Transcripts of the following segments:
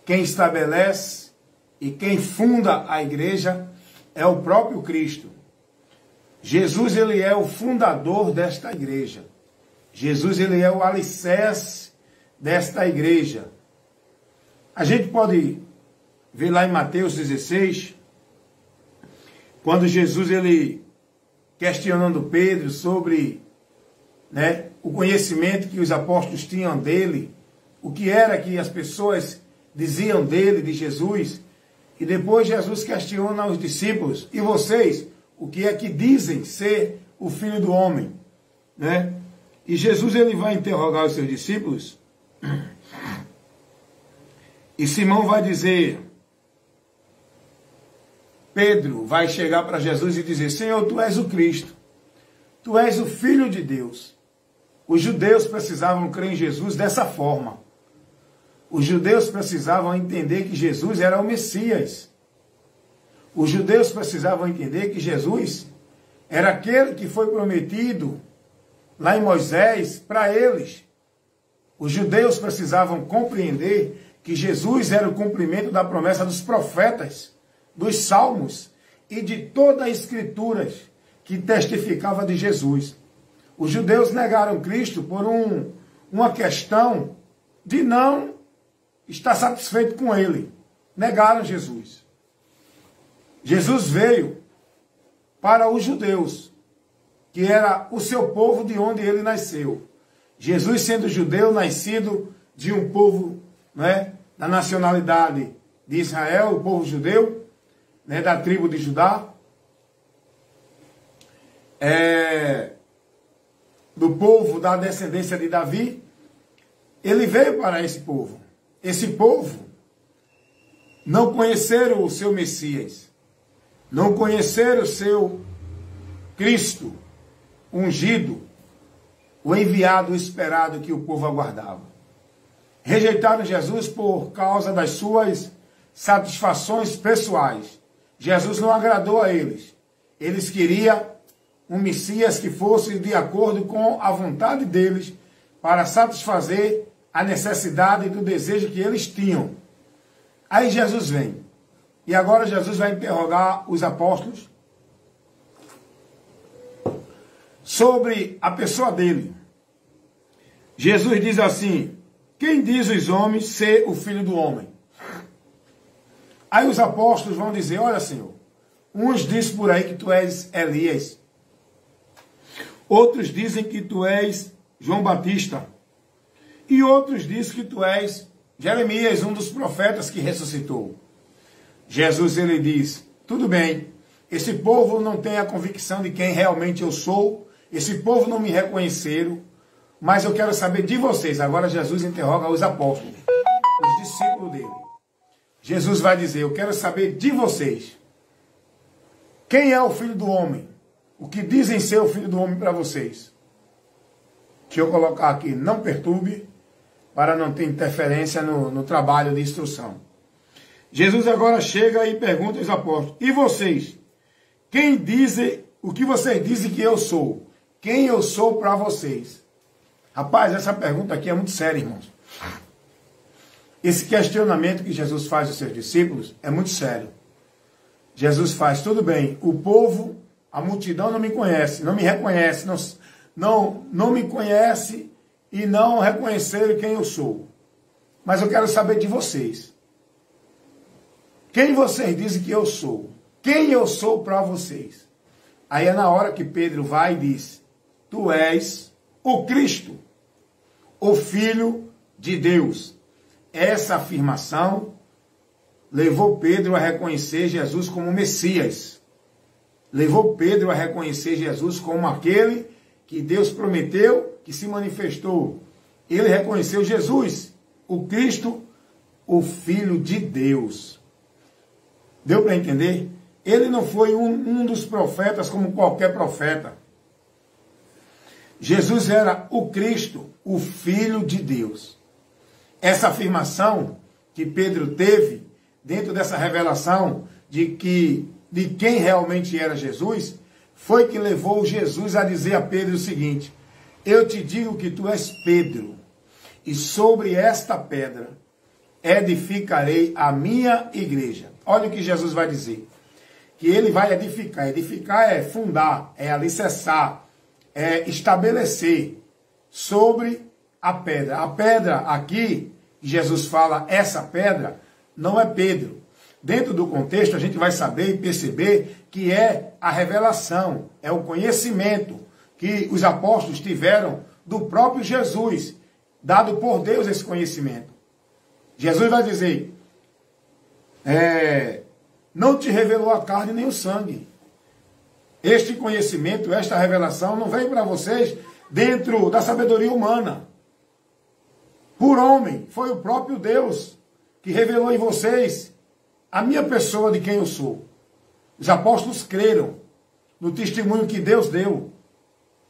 quem estabelece e quem funda a igreja é o próprio Cristo. Jesus, ele é o fundador desta igreja. Jesus, ele é o alicerce desta igreja. A gente pode ver lá em Mateus 16, quando Jesus, ele questionando Pedro sobre o conhecimento que os apóstolos tinham dele, o que era que as pessoas diziam dele, de Jesus, e depois Jesus questiona os discípulos, e vocês, o que é que dizem ser o Filho do Homem? E Jesus, ele vai interrogar os seus discípulos, e Simão vai dizer, Pedro vai chegar para Jesus e dizer, Senhor, tu és o Cristo, tu és o Filho de Deus. Os judeus precisavam crer em Jesus dessa forma. Os judeus precisavam entender que Jesus era o Messias. Os judeus precisavam entender que Jesus era aquele que foi prometido lá em Moisés para eles. Os judeus precisavam compreender que Jesus era o cumprimento da promessa dos profetas, dos salmos e de toda a escritura que testificava de Jesus. Os judeus negaram Cristo por uma questão de não estar satisfeito com ele. Negaram Jesus. Jesus veio para os judeus, que era o seu povo de onde ele nasceu. Jesus, sendo judeu, nascido de um povo, da nacionalidade de Israel, o povo judeu, da tribo de Judá, do povo da descendência de Davi, ele veio para esse povo. Esse povo não conheceram o seu Messias, não conheceram o seu Cristo ungido, o enviado, o esperado que o povo aguardava. Rejeitaram Jesus por causa das suas satisfações pessoais. Jesus não agradou a eles. Eles queriam um Messias que fosse de acordo com a vontade deles para satisfazer a necessidade do desejo que eles tinham. Aí Jesus vem. E agora Jesus vai interrogar os apóstolos sobre a pessoa dele. Jesus diz assim, quem diz os homens ser o Filho do Homem? Aí os apóstolos vão dizer, olha Senhor, uns dizem por aí que tu és Elias, outros dizem que tu és João Batista, e outros dizem que tu és Jeremias, um dos profetas que ressuscitou. Jesus, ele diz, tudo bem, esse povo não tem a convicção de quem realmente eu sou, esse povo não me reconheceram, mas eu quero saber de vocês. Agora Jesus interroga os apóstolos, os discípulos dele. Jesus vai dizer, eu quero saber de vocês. Quem é o Filho do Homem? O que dizem ser o Filho do Homem para vocês? Deixa eu colocar aqui, não perturbe, para não ter interferência no trabalho de instrução. Jesus agora chega e pergunta aos apóstolos, e vocês? Quem dizem, o que vocês dizem que eu sou? Quem eu sou para vocês? Rapaz, essa pergunta aqui é muito séria, irmãos. Esse questionamento que Jesus faz aos seus discípulos é muito sério. Jesus faz, tudo bem, o povo, a multidão não me conhece, não me reconhece, não me conhece e não reconheceram quem eu sou. Mas eu quero saber de vocês. Quem vocês dizem que eu sou? Quem eu sou para vocês? Aí é na hora que Pedro vai e diz, tu és o Cristo, o Filho de Deus. Essa afirmação levou Pedro a reconhecer Jesus como Messias. Levou Pedro a reconhecer Jesus como aquele que Deus prometeu, que se manifestou. Ele reconheceu Jesus, o Cristo, o Filho de Deus. Deu para entender? Ele não foi um dos profetas como qualquer profeta. Jesus era o Cristo, o Filho de Deus. Essa afirmação que Pedro teve dentro dessa revelação de quem realmente era Jesus, foi que levou Jesus a dizer a Pedro o seguinte, eu te digo que tu és Pedro, e sobre esta pedra edificarei a minha igreja. Olha o que Jesus vai dizer. Que ele vai edificar. Edificar é fundar, é alicerçar, é estabelecer sobre a pedra. A pedra aqui, Jesus fala, essa pedra não é Pedro. Dentro do contexto, a gente vai saber e perceber que é a revelação, é o conhecimento que os apóstolos tiveram do próprio Jesus, dado por Deus esse conhecimento. Jesus vai dizer, não te revelou a carne nem o sangue. Este conhecimento, esta revelação não vem para vocês dentro da sabedoria humana. Por homem, foi o próprio Deus que revelou em vocês a minha pessoa de quem eu sou. Os apóstolos creram no testemunho que Deus deu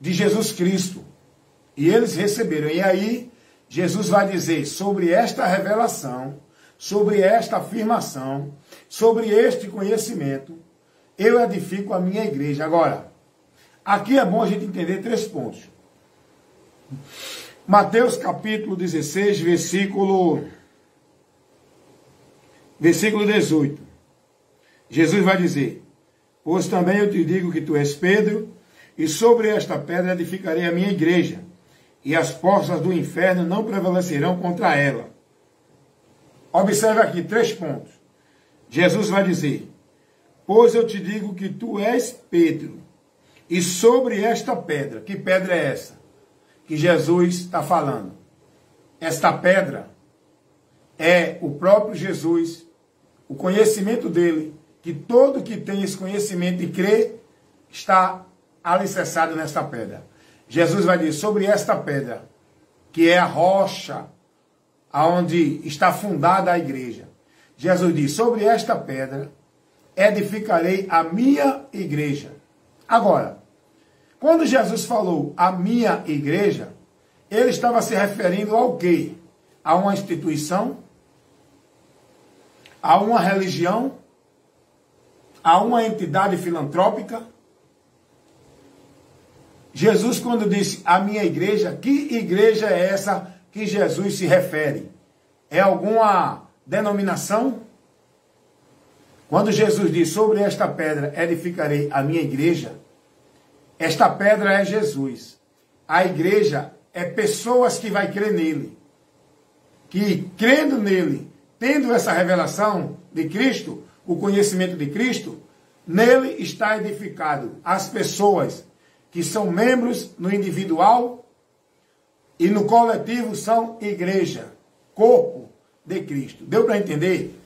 de Jesus Cristo. E eles receberam. E aí, Jesus vai dizer sobre esta revelação, sobre esta afirmação, sobre este conhecimento, eu edifico a minha igreja. Agora, aqui é bom a gente entender 3 pontos. Mateus capítulo 16, versículo 18. Jesus vai dizer, pois também eu te digo que tu és Pedro, e sobre esta pedra edificarei a minha igreja, e as portas do inferno não prevalecerão contra ela. Observe aqui 3 pontos. Jesus vai dizer, pois eu te digo que tu és Pedro, e sobre esta pedra, que pedra é essa? Que Jesus está falando. Esta pedra é o próprio Jesus, o conhecimento dele, que todo que tem esse conhecimento e crê, está alicerçado nesta pedra. Jesus vai dizer, sobre esta pedra, que é a rocha, aonde está fundada a igreja. Jesus diz, sobre esta pedra, edificarei a minha igreja. Agora, quando Jesus falou a minha igreja, ele estava se referindo ao quê? A uma instituição? A uma religião? A uma entidade filantrópica? Jesus, quando disse a minha igreja, que igreja é essa que Jesus se refere? É alguma denominação? Quando Jesus diz, sobre esta pedra edificarei a minha igreja, esta pedra é Jesus. A igreja é pessoas que vai crer nele. Que crendo nele, tendo essa revelação de Cristo, o conhecimento de Cristo, nele está edificado as pessoas que são membros no individual e no coletivo são igreja, corpo de Cristo. Deu para entender?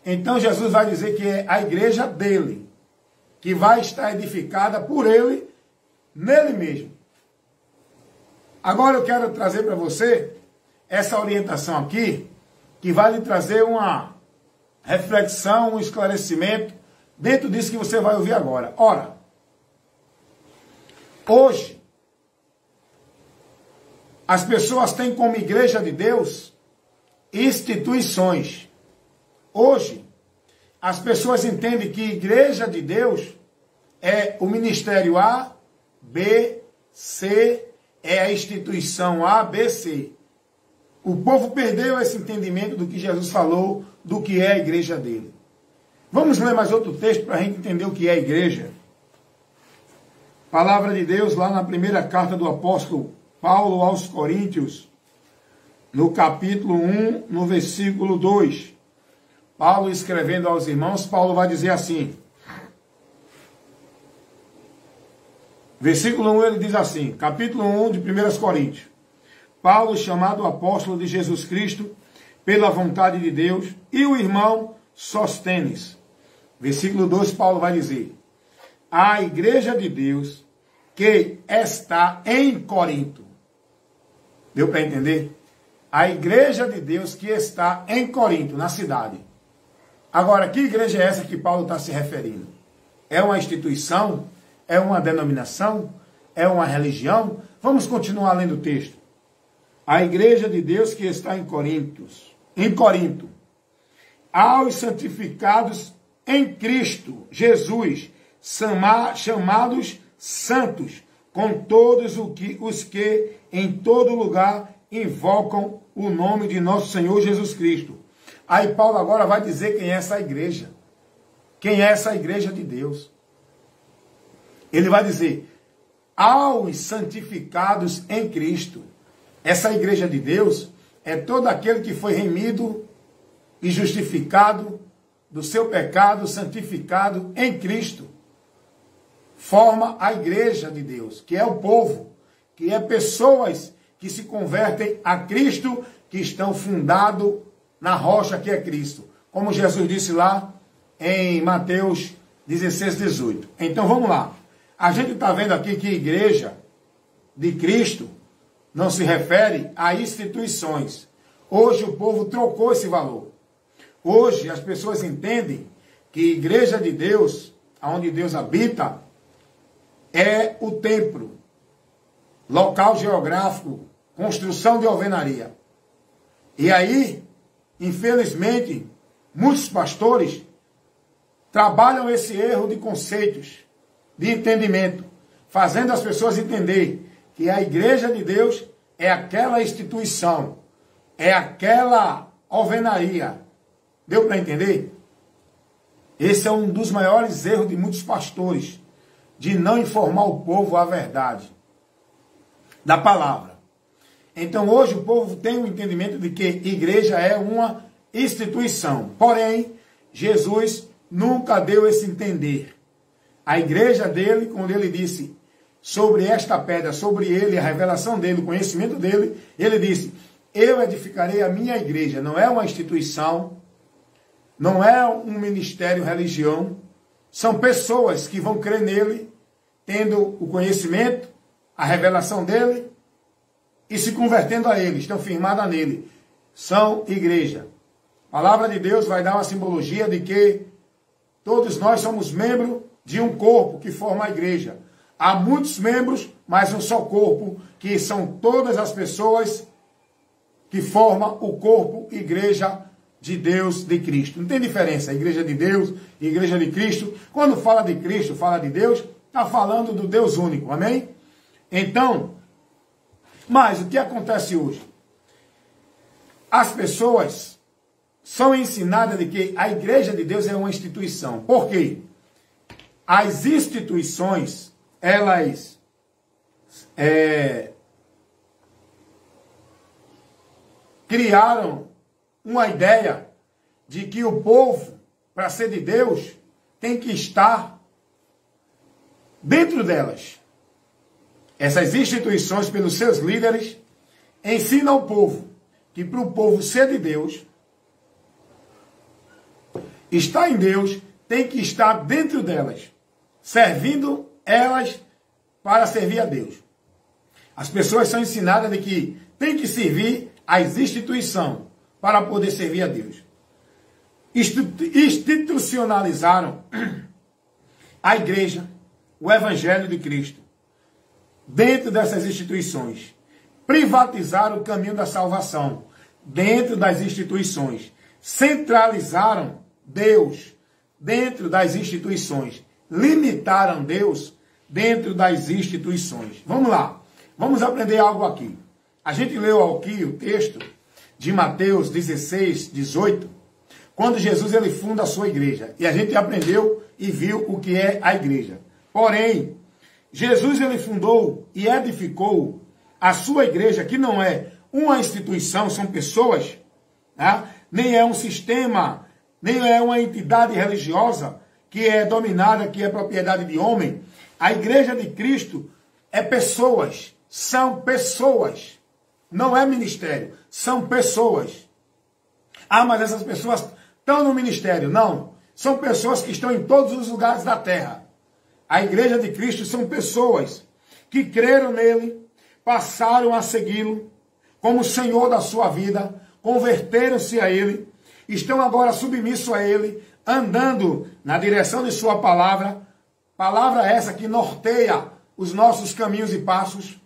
Então Jesus vai dizer que é a igreja dele, que vai estar edificada por ele, nele mesmo. Agora eu quero trazer para você essa orientação aqui, que vai lhe trazer uma reflexão, um esclarecimento, dentro disso que você vai ouvir agora. Ora, hoje, as pessoas têm como igreja de Deus instituições. Hoje, as pessoas entendem que igreja de Deus é o ministério A, B, C, é a instituição A, B, C. O povo perdeu esse entendimento do que Jesus falou, do que é a igreja dele. Vamos ler mais outro texto para a gente entender o que é a igreja. Palavra de Deus lá na primeira carta do apóstolo Paulo aos Coríntios, no capítulo 1, no versículo 2. Paulo escrevendo aos irmãos, Paulo vai dizer assim. Versículo 1 ele diz assim, capítulo 1 de 1 Coríntios. Paulo, chamado apóstolo de Jesus Cristo, pela vontade de Deus, e o irmão Sosthenes. Versículo 2, Paulo vai dizer, a igreja de Deus que está em Corinto. Deu para entender? A igreja de Deus que está em Corinto, na cidade. Agora, que igreja é essa que Paulo está se referindo? É uma instituição? É uma denominação? É uma religião? Vamos continuar lendo o texto. A igreja de Deus que está em Corinto, aos santificados em Cristo Jesus, chamados santos, com todos os que em todo lugar invocam o nome de nosso Senhor Jesus Cristo, Aí Paulo agora vai dizer quem é essa igreja. Quem é essa igreja de Deus? Ele vai dizer, aos santificados em Cristo. Essa igreja de Deus é todo aquele que foi remido e justificado do seu pecado, santificado em Cristo. Forma a igreja de Deus, que é o povo, que é pessoas que se convertem a Cristo, que estão fundados na rocha que é Cristo. Como Jesus disse lá em Mateus 16, 18. Então vamos lá. A gente está vendo aqui que igreja de Cristo não se refere a instituições. Hoje o povo trocou esse valor. Hoje as pessoas entendem que igreja de Deus, onde Deus habita, é o templo, local geográfico, construção de alvenaria. E aí, infelizmente, muitos pastores trabalham esse erro de conceitos, de entendimento, fazendo as pessoas entender que a igreja de Deus é aquela instituição, é aquela alvenaria. Deu para entender? Esse é um dos maiores erros de muitos pastores, de não informar o povo a verdade da palavra. Então hoje o povo tem o entendimento de que igreja é uma instituição. Porém, Jesus nunca deu esse entender. A igreja dele, quando ele disse sobre esta pedra, sobre ele, a revelação dele, o conhecimento dele, ele disse, eu edificarei a minha igreja. Não é uma instituição, não é um ministério, religião. São pessoas que vão crer nele, tendo o conhecimento, a revelação dele, e se convertendo a ele, estão firmadas nele. São igreja. A palavra de Deus vai dar uma simbologia de que todos nós somos membros de um corpo que forma a igreja. Há muitos membros, mas um só corpo, que são todas as pessoas que formam o corpo igreja de Deus, de Cristo. Não tem diferença, igreja de Deus, igreja de Cristo. Quando fala de Cristo, fala de Deus, está falando do Deus único, amém? Então, mas o que acontece hoje? As pessoas são ensinadas de que a igreja de Deus é uma instituição. Por quê? As instituições, elas criaram uma ideia de que o povo, para ser de Deus, tem que estar dentro delas. Essas instituições, pelos seus líderes, ensinam ao povo que para o povo ser de Deus, estar em Deus, tem que estar dentro delas, servindo elas para servir a Deus. As pessoas são ensinadas de que tem que servir às instituições para poder servir a Deus. Institucionalizaram a igreja, o Evangelho de Cristo, dentro dessas instituições. Privatizaram o caminho da salvação dentro das instituições. Centralizaram Deus dentro das instituições. Limitaram Deus dentro das instituições. Vamos lá. Vamos aprender algo aqui. A gente leu aqui o texto de Mateus 16, 18, quando Jesus ele funda a sua igreja. E a gente aprendeu e viu o que é a igreja. Porém, Jesus ele fundou e edificou a sua igreja, que não é uma instituição, são pessoas, tá? Nem é um sistema, nem é uma entidade religiosa que é dominada, que é propriedade de homem. A igreja de Cristo é pessoas, são pessoas, não é ministério, são pessoas. Ah, mas essas pessoas estão no ministério. Não, são pessoas que estão em todos os lugares da terra. A igreja de Cristo são pessoas que creram nele, passaram a segui-lo como Senhor da sua vida, converteram-se a ele, estão agora submissos a ele, andando na direção de sua palavra, palavra essa que norteia os nossos caminhos e passos.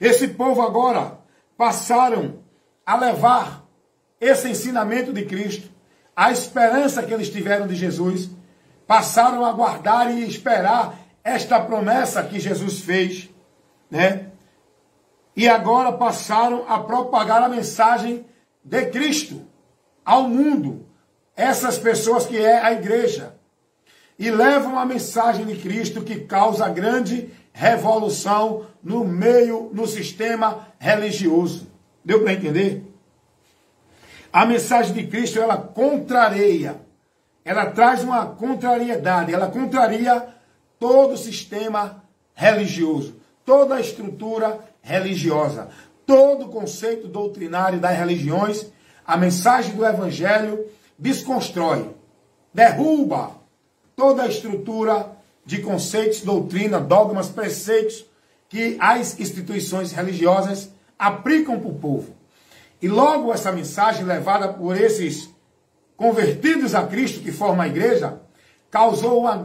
Esse povo agora passaram a levar esse ensinamento de Cristo, a esperança que eles tiveram de Jesus, passaram a guardar e esperar esta promessa que Jesus fez, né? E agora passaram a propagar a mensagem de Cristo ao mundo essas pessoas que é a igreja e levam a mensagem de Cristo que causa grande revolução no sistema religioso. Deu para entender? A mensagem de Cristo, ela contraria, ela traz uma contrariedade, ela contraria todo o sistema religioso, toda a estrutura religiosa, todo o conceito doutrinário das religiões. A mensagem do Evangelho desconstrói, derruba toda a estrutura de conceitos, doutrina, dogmas, preceitos que as instituições religiosas aplicam para o povo. E logo essa mensagem levada por esses convertidos a Cristo que formam a igreja, causou um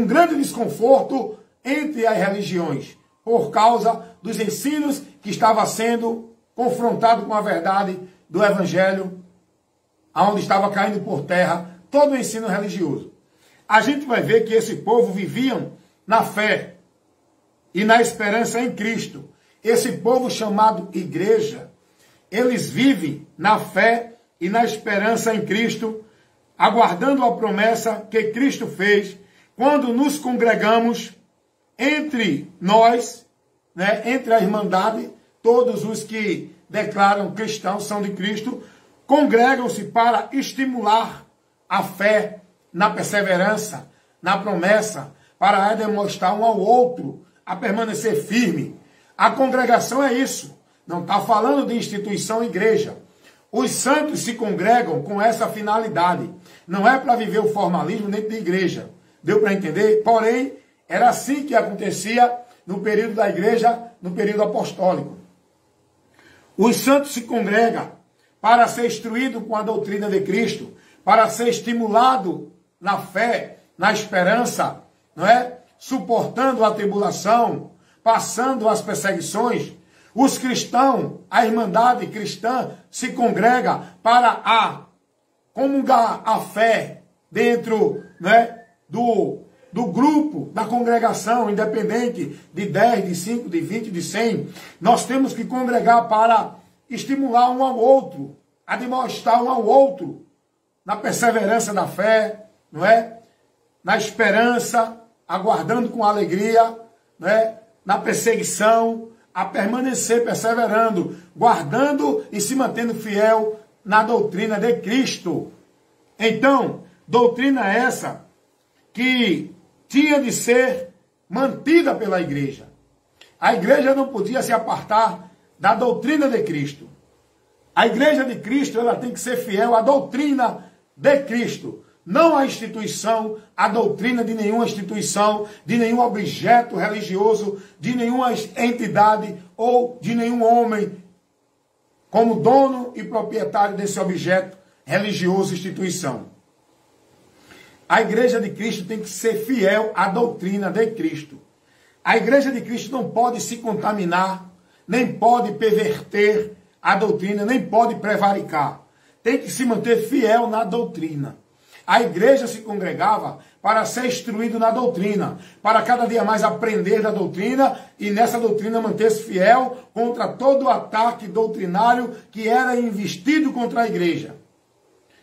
grande desconforto entre as religiões, por causa dos ensinos que estava sendo confrontado com a verdade do Evangelho, onde estava caindo por terra todo o ensino religioso. A gente vai ver que esse povo viviam na fé e na esperança em Cristo. Esse povo chamado igreja, eles vivem na fé e na esperança em Cristo, aguardando a promessa que Cristo fez quando nos congregamos entre nós, né, entre a Irmandade, todos os que declaram cristãos são de Cristo, congregam-se para estimular a fé na perseverança, na promessa, para demonstrar um ao outro a permanecer firme. A congregação é isso. Não está falando de instituição igreja. Os santos se congregam com essa finalidade. Não é para viver o formalismo dentro da igreja. Deu para entender? Porém, era assim que acontecia no período da igreja, no período apostólico. Os santos se congregam para ser instruído com a doutrina de Cristo, para ser estimulado na fé, na esperança, não é? Suportando a tribulação, passando as perseguições. Os cristãos, a Irmandade cristã, se congrega para comungar a fé dentro, né, do grupo, da congregação, independente de 10, de 5, de 20, de 100. Nós temos que congregar para estimular um ao outro, a demonstrar um ao outro, na perseverança da fé, não é? Na esperança, aguardando com alegria, não é? Na perseguição, a permanecer perseverando, guardando e se mantendo fiel na doutrina de Cristo. Então, doutrina essa que tinha de ser mantida pela igreja. A igreja não podia se apartar da doutrina de Cristo. A igreja de Cristo, ela tem que ser fiel à doutrina de Cristo, não à instituição, à doutrina de nenhuma instituição, de nenhum objeto religioso, de nenhuma entidade ou de nenhum homem como dono e proprietário desse objeto religioso, instituição. A igreja de Cristo tem que ser fiel à doutrina de Cristo. A igreja de Cristo não pode se contaminar, nem pode perverter a doutrina, nem pode prevaricar. Tem que se manter fiel na doutrina. A igreja se congregava para ser instruído na doutrina, para cada dia mais aprender da doutrina e nessa doutrina manter-se fiel contra todo o ataque doutrinário que era investido contra a igreja.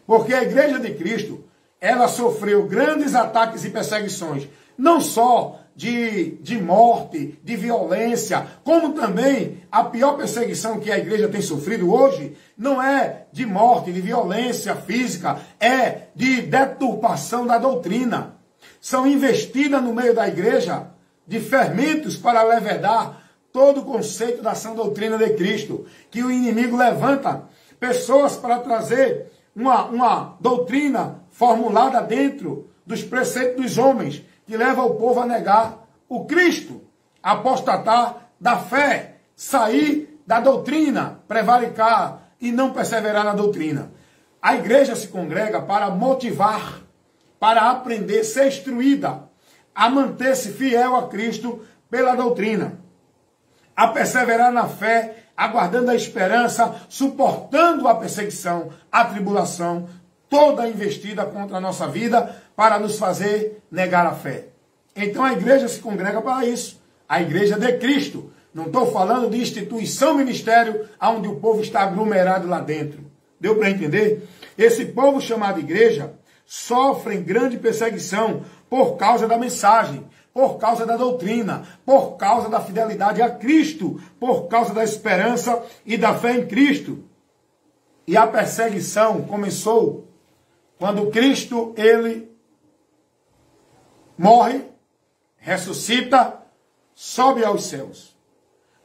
Porque a igreja de Cristo, ela sofreu grandes ataques e perseguições, não só de morte, de violência, como também a pior perseguição que a igreja tem sofrido hoje, não é de morte, de violência física, é de deturpação da doutrina. São investidas no meio da igreja de fermentos para levedar todo o conceito da sã doutrina de Cristo, que o inimigo levanta pessoas para trazer uma doutrina formulada dentro dos preceitos dos homens, que leva o povo a negar o Cristo, a apostatar da fé, sair da doutrina, prevaricar e não perseverar na doutrina. A igreja se congrega para motivar, para aprender, ser instruída, a manter-se fiel a Cristo pela doutrina, a perseverar na fé, aguardando a esperança, suportando a perseguição, a tribulação, toda investida contra a nossa vida para nos fazer negar a fé. Então a igreja se congrega para isso. A igreja de Cristo. Não estou falando de instituição, ministério, onde o povo está aglomerado lá dentro. Deu para entender? Esse povo chamado igreja sofre grande perseguição por causa da mensagem, por causa da doutrina, por causa da fidelidade a Cristo, por causa da esperança e da fé em Cristo. E a perseguição começou quando Cristo, ele morre, ressuscita, sobe aos céus.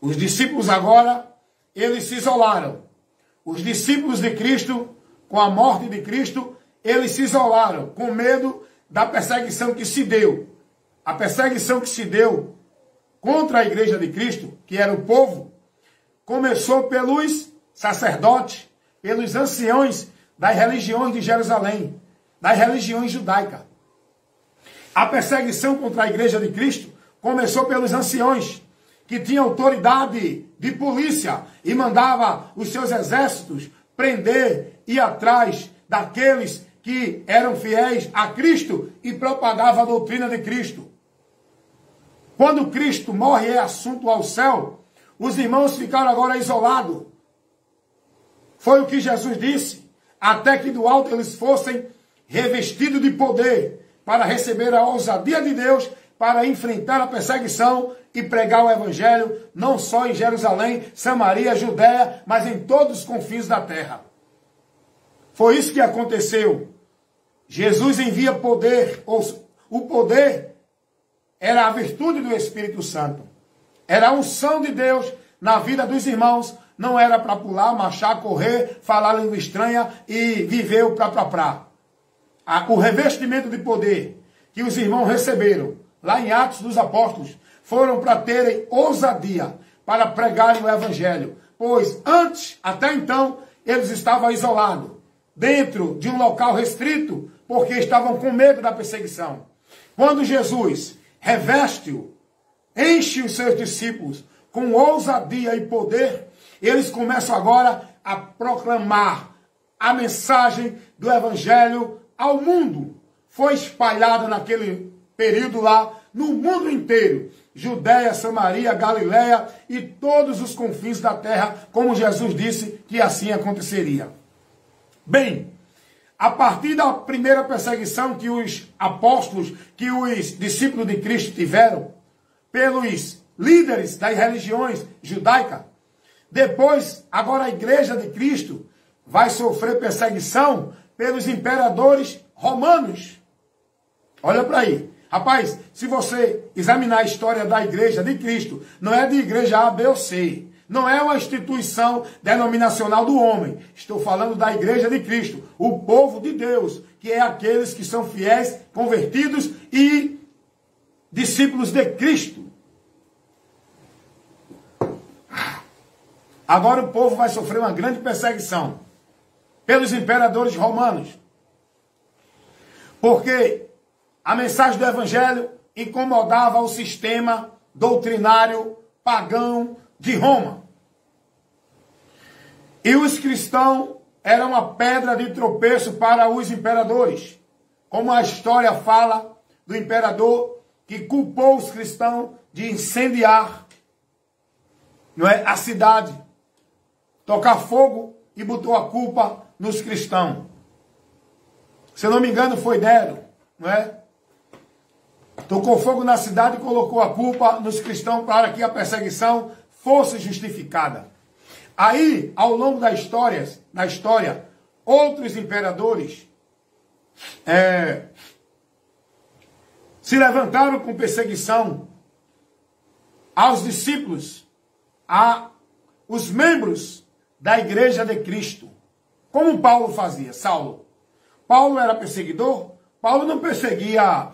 Os discípulos agora, eles se isolaram. Os discípulos de Cristo, com a morte de Cristo, eles se isolaram, com medo da perseguição que se deu. A perseguição que se deu contra a igreja de Cristo, que era o povo, começou pelos sacerdotes, pelos anciões das religiões de Jerusalém, das religiões judaicas. A perseguição contra a igreja de Cristo começou pelos anciões, que tinham autoridade de polícia e mandava os seus exércitos prender e ir atrás daqueles que eram fiéis a Cristo e propagavam a doutrina de Cristo. Quando Cristo morre e é assunto ao céu, os irmãos ficaram agora isolados. Foi o que Jesus disse, até que do alto eles fossem revestidos de poder para receber a ousadia de Deus, para enfrentar a perseguição e pregar o evangelho, não só em Jerusalém, Samaria, Judéia, mas em todos os confins da terra. Foi isso que aconteceu. Jesus envia poder, o poder era a virtude do Espírito Santo. Era a unção de Deus na vida dos irmãos. Não era para pular, marchar, correr, falar língua estranha e viver o prá. O revestimento de poder que os irmãos receberam lá em Atos dos Apóstolos foram para terem ousadia para pregarem o evangelho. Pois antes, até então, eles estavam isolados, dentro de um local restrito, porque estavam com medo da perseguição. Quando Jesus reveste-o, enche os seus discípulos com ousadia e poder, eles começam agora a proclamar a mensagem do evangelho ao mundo. Foi espalhada naquele período lá, no mundo inteiro. Judéia, Samaria, Galiléia e todos os confins da terra, como Jesus disse que assim aconteceria. Bem, a partir da primeira perseguição que os apóstolos, que os discípulos de Cristo tiveram, pelos líderes das religiões judaicas, depois, agora a igreja de Cristo vai sofrer perseguição pelos imperadores romanos. Olha para aí. Rapaz, se você examinar a história da igreja de Cristo, não é de igreja A, B ou C. Não é uma instituição denominacional do homem. Estou falando da igreja de Cristo, o povo de Deus, que é aqueles que são fiéis, convertidos e discípulos de Cristo. Agora o povo vai sofrer uma grande perseguição pelos imperadores romanos. Porque a mensagem do evangelho incomodava o sistema doutrinário pagão de Roma. E os cristãos eram uma pedra de tropeço para os imperadores. Como a história fala do imperador que culpou os cristãos de incendiar, não é, a cidade, tocar fogo e botou a culpa nos cristãos. Se eu não me engano foi Nero, não é? Tocou fogo na cidade e colocou a culpa nos cristãos para que a perseguição fosse justificada. Aí, ao longo da história, outros imperadores se levantaram com perseguição aos discípulos, aos membros da igreja de Cristo. Como Paulo fazia, Saulo. Paulo era perseguidor? Paulo não perseguia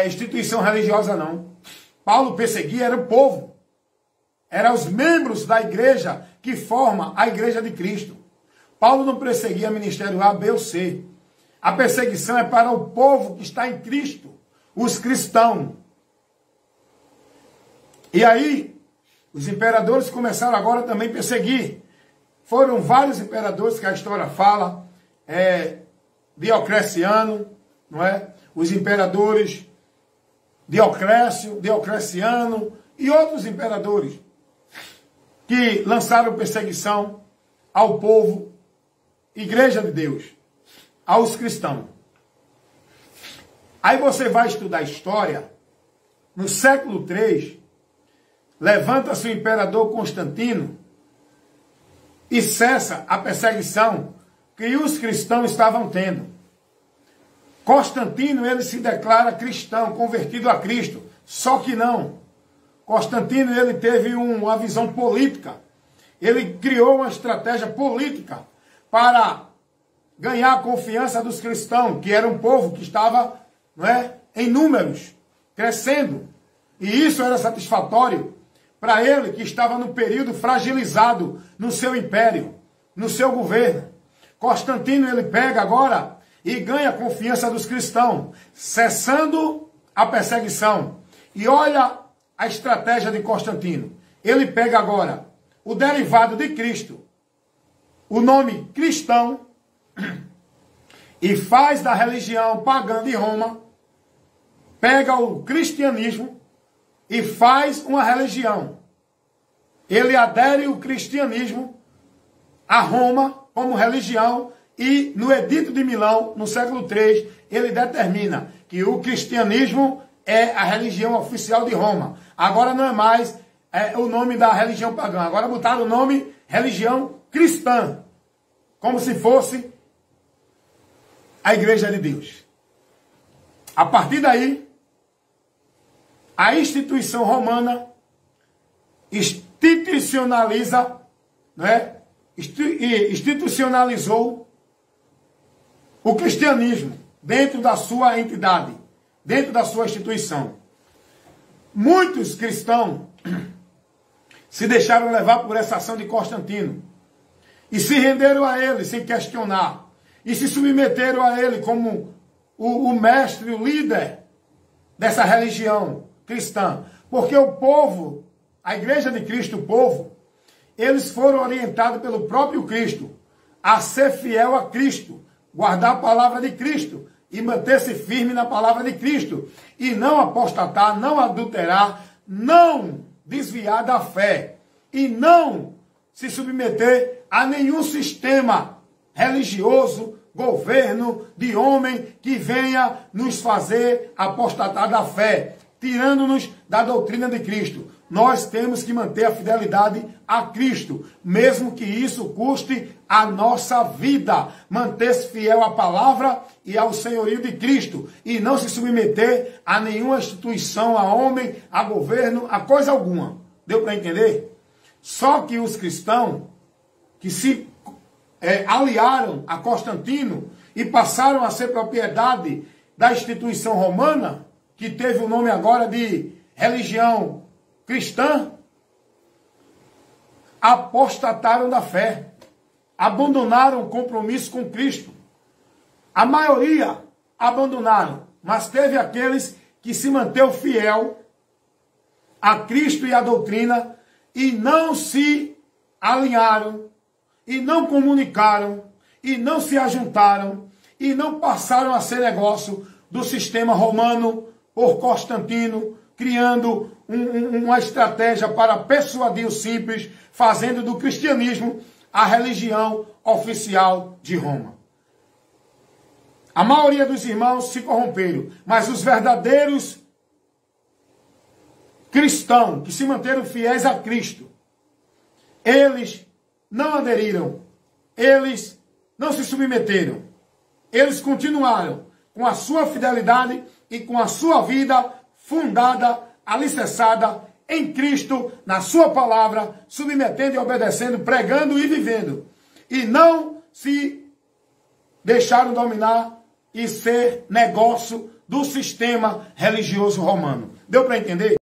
instituição religiosa, não. Paulo perseguia era o povo. Eram os membros da igreja que formam a igreja de Cristo. Paulo não perseguia ministério A, B ou C. A perseguição é para o povo que está em Cristo, os cristãos. E aí, os imperadores começaram agora também a perseguir. Foram vários imperadores que a história fala, Diocleciano, não é? Os imperadores Dioclécio, Diocleciano e outros imperadores que lançaram perseguição ao povo Igreja de Deus, aos cristãos. Aí você vai estudar história. No século III, levanta-se o imperador Constantino e cessa a perseguição que os cristãos estavam tendo. Constantino, ele se declara cristão, convertido a Cristo. Só que não. Constantino, ele teve uma visão política. Ele criou uma estratégia política para ganhar a confiança dos cristãos, que era um povo que estava, não é, em números, crescendo. E isso era satisfatório para ele, que estava no período fragilizado no seu império, no seu governo. Constantino, ele pega agora e ganha a confiança dos cristãos, cessando a perseguição. E olha a estratégia de Constantino. Ele pega agora o derivado de Cristo, o nome cristão, e faz da religião pagã de Roma, pega o cristianismo e faz uma religião. Ele adere o cristianismo a Roma como religião e no Edito de Milão, no século III, ele determina que o cristianismo é a religião oficial de Roma. Agora não é mais o nome da religião pagã. Agora botaram o nome religião cristã, como se fosse a Igreja de Deus. A partir daí, a instituição romana institucionaliza, né? Institucionalizou o cristianismo dentro da sua entidade, dentro da sua instituição. Muitos cristãos se deixaram levar por essa ação de Constantino e se renderam a ele sem questionar e se submeteram a ele como o mestre, o líder dessa religião cristã. Porque o povo, a Igreja de Cristo, o povo, eles foram orientados pelo próprio Cristo a ser fiel a Cristo, guardar a palavra de Cristo e manter-se firme na palavra de Cristo. E não apostatar, não adulterar, não desviar da fé. E não se submeter a nenhum sistema religioso, governo de homem que venha nos fazer apostatar da fé, tirando-nos da doutrina de Cristo. Nós temos que manter a fidelidade a Cristo, mesmo que isso custe a nossa vida. Manter-se fiel à palavra e ao senhorio de Cristo. E não se submeter a nenhuma instituição, a homem, a governo, a coisa alguma. Deu para entender? Só que os cristãos que se aliaram a Constantino e passaram a ser propriedade da instituição romana, que teve o nome agora de religião cristã, apostataram da fé, abandonaram o compromisso com Cristo. A maioria abandonaram, mas teve aqueles que se manteve fiel a Cristo e a doutrina e não se alinharam, e não comunicaram, e não se ajuntaram, e não passaram a ser negócio do sistema romano por Constantino, criando uma estratégia para persuadir os simples, fazendo do cristianismo a religião oficial de Roma. A maioria dos irmãos se corromperam, mas os verdadeiros cristãos que se manteram fiéis a Cristo, eles não aderiram, eles não se submeteram, eles continuaram com a sua fidelidade e com a sua vida fundada, alicerçada em Cristo, na sua palavra, submetendo e obedecendo, pregando e vivendo. E não se deixaram dominar e ser negócio do sistema religioso romano. Deu para entender?